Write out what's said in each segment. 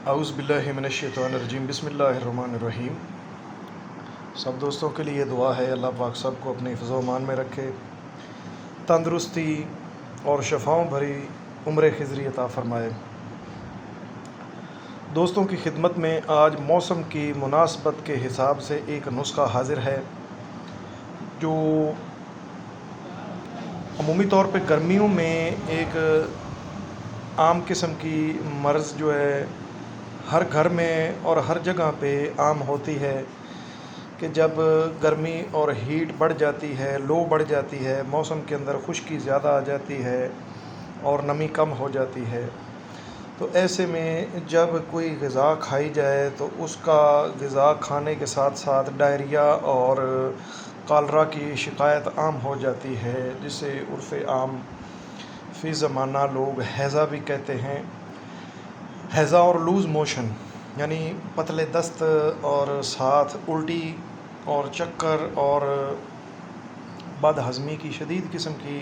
اعوذ باللہ من الشیطان الرجیم بسم اللہ الرحمن الرحیم۔ سب دوستوں کے لیے دعا ہے اللہ پاک سب کو اپنے حفظ و امان میں رکھے، تندرستی اور شفاؤں بھری عمر خضری عطا فرمائے۔ دوستوں کی خدمت میں آج موسم کی مناسبت کے حساب سے ایک نسخہ حاضر ہے جو عمومی طور پہ گرمیوں میں ایک عام قسم کی مرض جو ہے ہر گھر میں اور ہر جگہ پہ عام ہوتی ہے کہ جب گرمی اور ہیٹ بڑھ جاتی ہے، لو بڑھ جاتی ہے، موسم کے اندر خشکی زیادہ آ جاتی ہے اور نمی کم ہو جاتی ہے، تو ایسے میں جب کوئی غذا کھائی جائے تو اس کا غذا کھانے کے ساتھ ساتھ ڈائریا اور کالرا کی شکایت عام ہو جاتی ہے، جسے عرف عام فی زمانہ لوگ ہیضہ بھی کہتے ہیں۔ ہیضہ اور لوز موشن یعنی پتلے دست اور ساتھ الٹی اور چکر اور بد ہضمی کی شدید قسم کی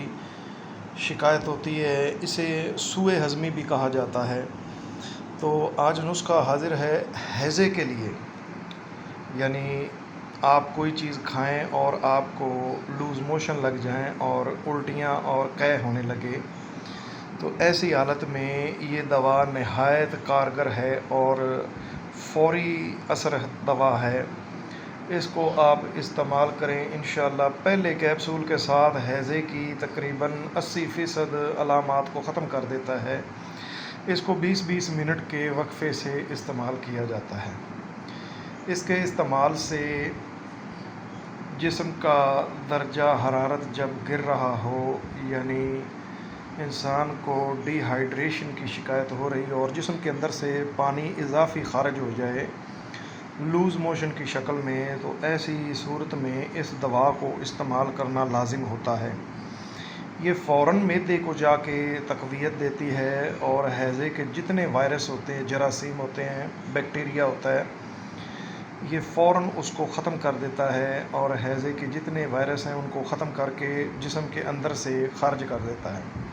شکایت ہوتی ہے، اسے سوء ہضمی بھی کہا جاتا ہے۔ تو آج نسخہ حاضر ہے ہیضے کے لیے، یعنی آپ کوئی چیز کھائیں اور آپ کو لوز موشن لگ جائیں اور الٹیاں اور قے ہونے لگے، تو ایسی حالت میں یہ دوا نہایت کارگر ہے اور فوری اثر دوا ہے۔ اس کو آپ استعمال کریں انشاءاللہ۔ پہلے کیپسول کے ساتھ ہیضے کی تقریباً 80% علامات کو ختم کر دیتا ہے۔ اس کو 20-20 منٹ کے وقفے سے استعمال کیا جاتا ہے۔ اس کے استعمال سے جسم کا درجہ حرارت جب گر رہا ہو، یعنی انسان کو ڈی ہائیڈریشن کی شکایت ہو رہی ہو اور جسم کے اندر سے پانی اضافی خارج ہو جائے لوز موشن کی شکل میں، تو ایسی صورت میں اس دوا کو استعمال کرنا لازم ہوتا ہے۔ یہ فوراً معدے کو جا کے تقویت دیتی ہے اور ہیضے کے جتنے وائرس ہوتے ہیں، جراثیم ہوتے ہیں، بیکٹیریا ہوتا ہے، یہ فوراً اس کو ختم کر دیتا ہے اور ہیضے کے جتنے وائرس ہیں ان کو ختم کر کے جسم کے اندر سے خارج کر دیتا ہے۔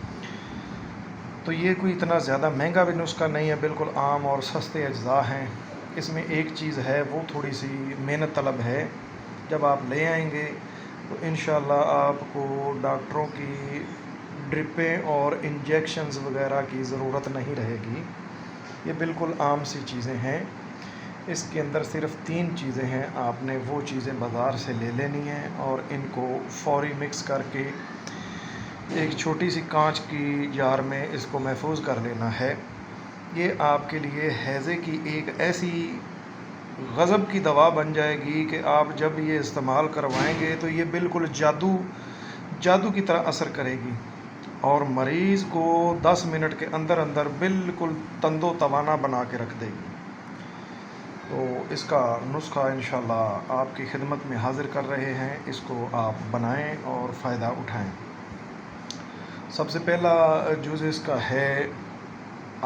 تو یہ کوئی اتنا زیادہ مہنگا بھی نسخہ نہیں ہے، بالکل عام اور سستے اجزاء ہیں۔ اس میں ایک چیز ہے وہ تھوڑی سی محنت طلب ہے، جب آپ لے آئیں گے تو انشاءاللہ آپ کو ڈاکٹروں کی ڈرپیں اور انجیکشنز وغیرہ کی ضرورت نہیں رہے گی۔ یہ بالکل عام سی چیزیں ہیں۔ اس کے اندر صرف 3 چیزیں ہیں، آپ نے وہ چیزیں بازار سے لے لینی ہیں اور ان کو فوری مکس کر کے ایک چھوٹی سی کانچ کی جار میں اس کو محفوظ کر لینا ہے۔ یہ آپ کے لیے ہیضے کی ایک ایسی غضب کی دوا بن جائے گی کہ آپ جب یہ استعمال کروائیں گے تو یہ بالکل جادو کی طرح اثر کرے گی اور مریض کو 10 منٹ کے اندر اندر بالکل تند و توانا بنا کے رکھ دے گی۔ تو اس کا نسخہ انشاءاللہ آپ کی خدمت میں حاضر کر رہے ہیں، اس کو آپ بنائیں اور فائدہ اٹھائیں۔ سب سے پہلا جز اس کا ہے،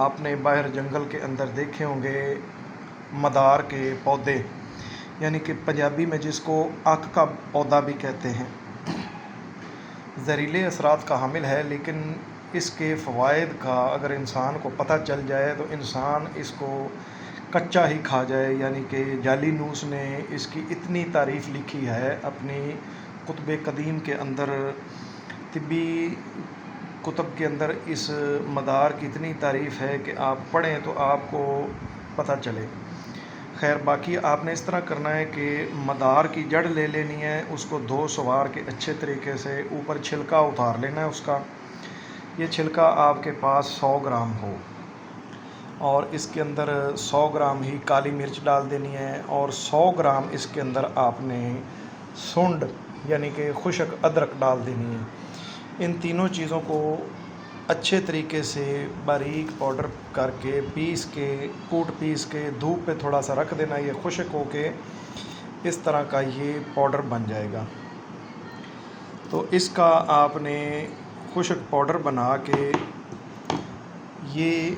آپ نے باہر جنگل کے اندر دیکھے ہوں گے مدار کے پودے، یعنی کہ پنجابی میں جس کو اک کا پودا بھی کہتے ہیں، زہریلے اثرات کا حامل ہے، لیکن اس کے فوائد کا اگر انسان کو پتہ چل جائے تو انسان اس کو کچا ہی کھا جائے۔ یعنی کہ جعلی نوس نے اس کی اتنی تعریف لکھی ہے اپنی کتب قدیم کے اندر، طبی کتب کے اندر اس مدار کی اتنی تعریف ہے کہ آپ پڑھیں تو آپ کو پتہ چلے۔ خیر، باقی آپ نے اس طرح کرنا ہے کہ مدار کی جڑ لے لینی ہے، اس کو دھو سوار کے اچھے طریقے سے اوپر چھلکا اتار لینا ہے اس کا۔ یہ چھلکا آپ کے پاس 100 گرام ہو اور اس کے اندر 100 گرام ہی کالی مرچ ڈال دینی ہے اور 100 گرام اس کے اندر آپ نے سونڈ یعنی کہ خشک ادرک ڈال دینی ہے۔ ان تینوں چیزوں کو اچھے طریقے سے باریک پاؤڈر کر کے پیس کے دھوپ پہ تھوڑا سا رکھ دینا، یہ خشک ہو کے اس طرح کا یہ پاؤڈر بن جائے گا۔ تو اس کا آپ نے خشک پاؤڈر بنا کے، یہ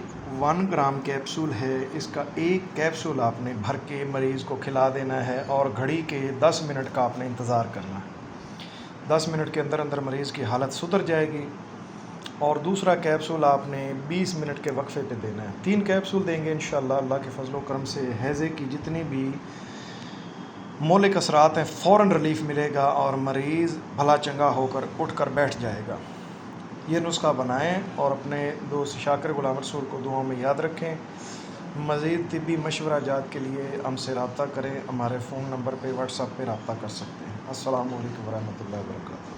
1 گرام کیپسول ہے، اس کا 1 کیپسول آپ نے بھر کے مریض کو کھلا دینا ہے اور گھڑی کے 10 منٹ کا آپ نے انتظار کرنا ہے۔ 10 منٹ کے اندر اندر مریض کی حالت سدھر جائے گی اور دوسرا کیپسول آپ نے 20 منٹ کے وقفے پہ دینا ہے. 3 کیپسول دیں گے انشاءاللہ. اللہ کے فضل و کرم سے ہیضے کی جتنی بھی مہلک اثرات ہیں فوراً ریلیف ملے گا اور مریض بھلا چنگا ہو کر اٹھ کر بیٹھ جائے گا. یہ نسخہ بنائیں اور اپنے دوست شاکر غلام رسول کو دعاؤں میں یاد رکھیں. مزید طبی مشورہ جات کے لیے ہم سے رابطہ کریں. ہمارے فون نمبر پہ واٹس ایپ پہ رابطہ کر سکتے ہیں. السلام علیکم ورحمۃ اللہ وبرکاتہ.